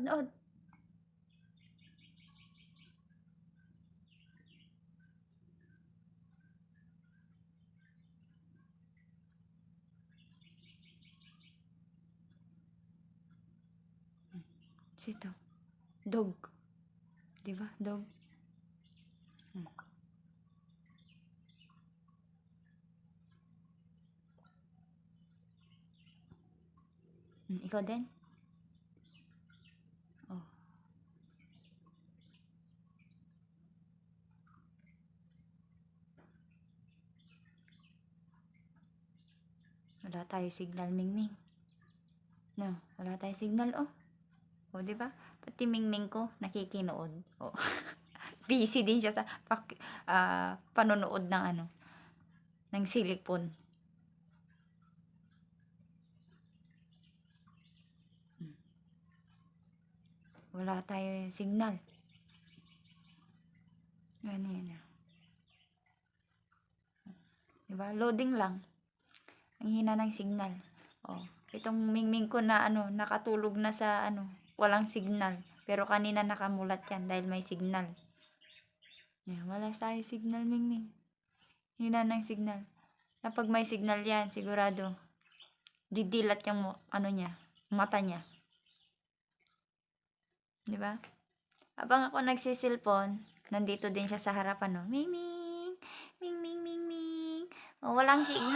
Nood. Sito. Dog. Diba? Dog. Ikaw din? Oh. Wala tayo signal, Mingming. No, wala tayo signal, oh. Oh, di ba? Pati Mingming ko nakikinood. Oh. Busy din siya sa panonood ng ng silicone. Wala tayo signal. Ano yan, diba? Loading lang. Ang hina ng signal. Oh, itong Mingming ko na nakatulog na sa walang signal. Pero kanina nakamulat yan dahil may signal. Yan, wala tayo signal, Mingming. Hina ng signal. Kapag may signal yan, sigurado didilat yung mata niya. Di ba? Habang ako nagsisilpon, nandito din siya sa harapan, no? Mingming! Mingming, Mingming! Oh, walang signal.